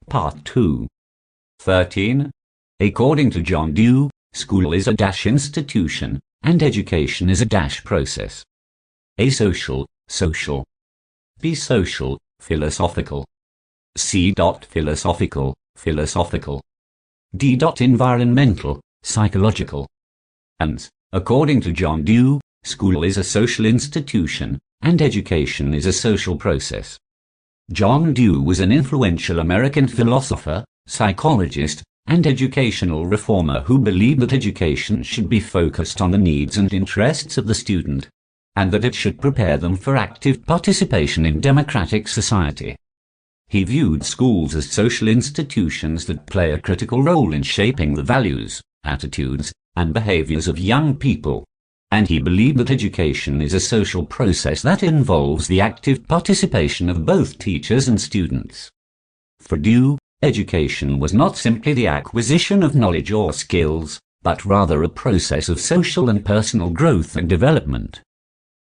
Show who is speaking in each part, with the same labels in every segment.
Speaker 1: Part 2. 13. According to John Dewey, school is a institution, and education is a process. A. Social, B. Social, philosophical. C. Philosophical, philosophical. D. Environmental, psychological. And, according to John Dewey, school is a social institution, and education is a social process. John Dewey was an influential American philosopher, psychologist, and educational reformer who believed that education should be focused on the needs and interests of the student, and that it should prepare them for active participation in democratic society. He viewed schools as social institutions that play a critical role in shaping the values, attitudes, and behaviors of young people, and he believed that education is a social process that involves the active participation of both teachers and students. For Dewey, education was not simply the acquisition of knowledge or skills, but rather a process of social and personal growth and development.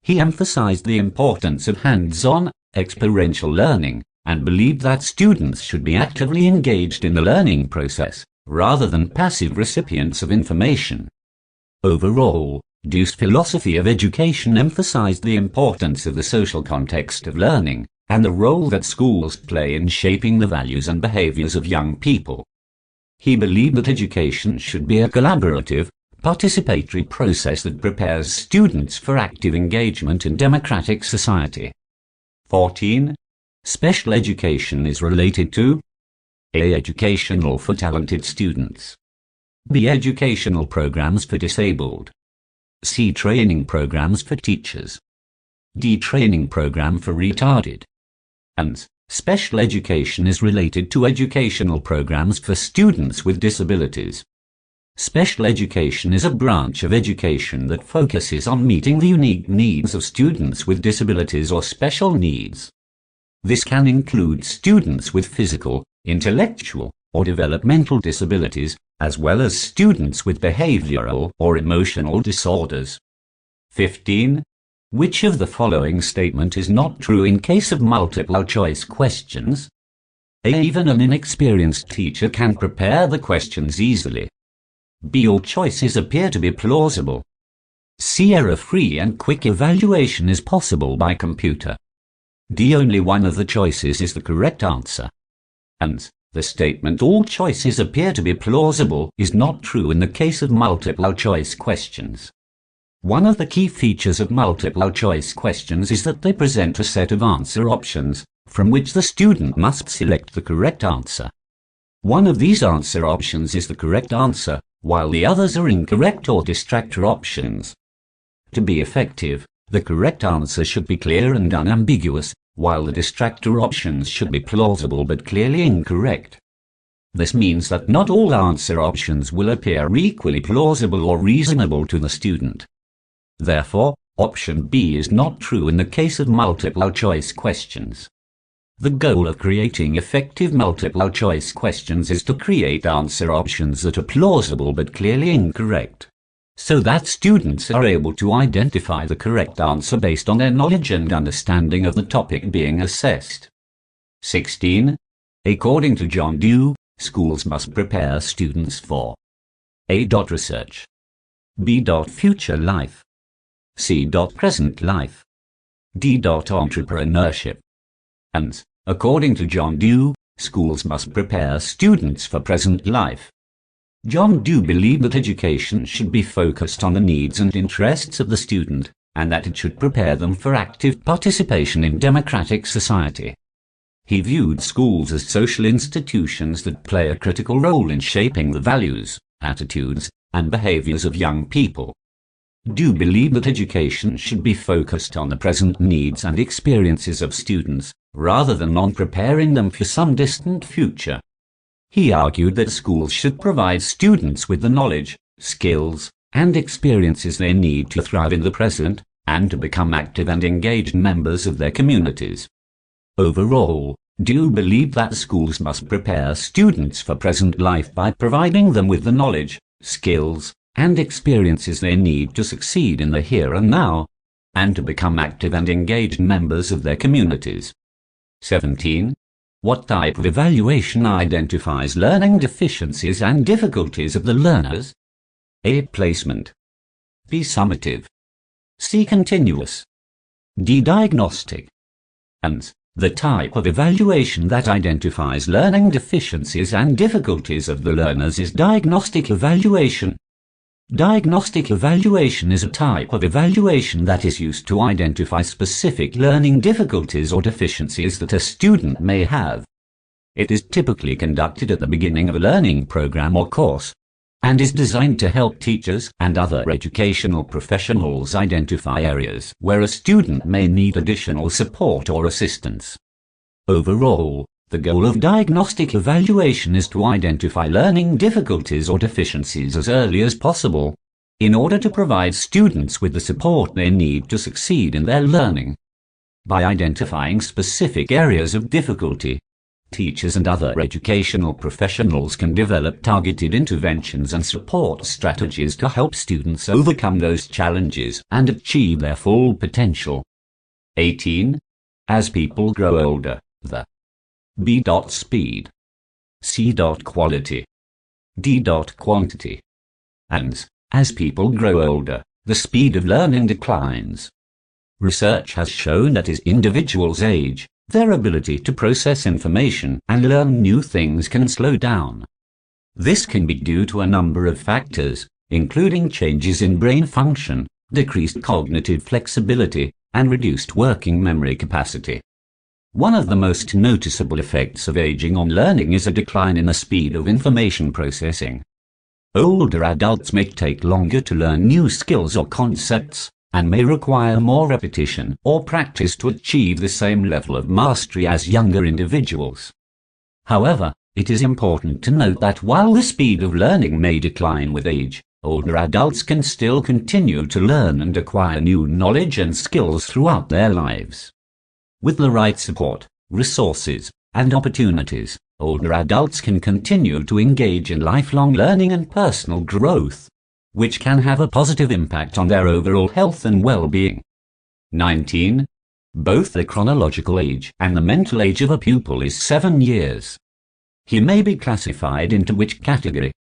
Speaker 1: He emphasized the importance of hands-on, experiential learning, and believed that students should be actively engaged in the learning process, rather than passive recipients of information. Overall, Dewey's philosophy of education emphasized the importance of the social context of learning, and the role that schools play in shaping the values and behaviors of young people. He believed that education should be a collaborative, participatory process that prepares students for active engagement in democratic society. 14. Special education is related to A. Educational for talented students. B. Educational programs for disabled. C. Training programs for teachers. D. Training program for retarded. And special education is related to educational programs for students with disabilities. Special education is a branch of education that focuses on meeting the unique needs of students with disabilities or special needs. This can include students with physical, intellectual, or developmental disabilities, as well as students with behavioral or emotional disorders. 15. Which of the following statement is not true in case of multiple choice questions? A. Even an inexperienced teacher can prepare the questions easily. B. All choices appear to be plausible. C. Error-free and quick evaluation is possible by computer. D. Only one of the choices is the correct answer. And the statement all choices appear to be plausible is not true in the case of multiple choice questions. One of the key features of multiple choice questions is that they present a set of answer options, from which the student must select the correct answer. One of these answer options is the correct answer, while the others are incorrect or distractor options. To be effective, the correct answer should be clear and unambiguous, while the distractor options should be plausible but clearly incorrect. This means that not all answer options will appear equally plausible or reasonable to the student. Therefore, option B is not true in the case of multiple choice questions. The goal of creating effective multiple choice questions is to create answer options that are plausible but clearly incorrect, so that students are able to identify the correct answer based on their knowledge and understanding of the topic being assessed. 16. According to John Dewey, schools must prepare students for A. Research. B. Future life. C. Present life. D. Entrepreneurship. And, according to John Dewey, schools must prepare students for present life. John Dewey believed that education should be focused on the needs and interests of the student, and that it should prepare them for active participation in democratic society. He viewed schools as social institutions that play a critical role in shaping the values, attitudes, and behaviors of young people. Dewey believed that education should be focused on the present needs and experiences of students, rather than on preparing them for some distant future. He argued that schools should provide students with the knowledge, skills, and experiences they need to thrive in the present, and to become active and engaged members of their communities. Overall, Dewey believed that schools must prepare students for present life by providing them with the knowledge, skills, and experiences they need to succeed in the here and now, and to become active and engaged members of their communities. 17. What type of evaluation identifies learning deficiencies and difficulties of the learners? A. Placement. B. Summative. C. Continuous. D. Diagnostic. And the type of evaluation that identifies learning deficiencies and difficulties of the learners is diagnostic evaluation. Diagnostic evaluation is a type of evaluation that is used to identify specific learning difficulties or deficiencies that a student may have. It is typically conducted at the beginning of a learning program or course, and is designed to help teachers and other educational professionals identify areas where a student may need additional support or assistance. Overall, the goal of diagnostic evaluation is to identify learning difficulties or deficiencies as early as possible, in order to provide students with the support they need to succeed in their learning. By identifying specific areas of difficulty, teachers and other educational professionals can develop targeted interventions and support strategies to help students overcome those challenges and achieve their full potential. 18. As people grow older, the B. Speed, C. Quality, D. Quantity. And, as people grow older, the speed of learning declines. Research has shown that as individuals age, their ability to process information and learn new things can slow down. This can be due to a number of factors, including changes in brain function, decreased cognitive flexibility, and reduced working memory capacity. One of the most noticeable effects of aging on learning is a decline in the speed of information processing. Older adults may take longer to learn new skills or concepts, and may require more repetition or practice to achieve the same level of mastery as younger individuals. However, it is important to note that while the speed of learning may decline with age, older adults can still continue to learn and acquire new knowledge and skills throughout their lives. With the right support, resources, and opportunities, older adults can continue to engage in lifelong learning and personal growth, which can have a positive impact on their overall health and well-being. 19. Both the chronological age and the mental age of a pupil is 7 years. He may be classified into which category?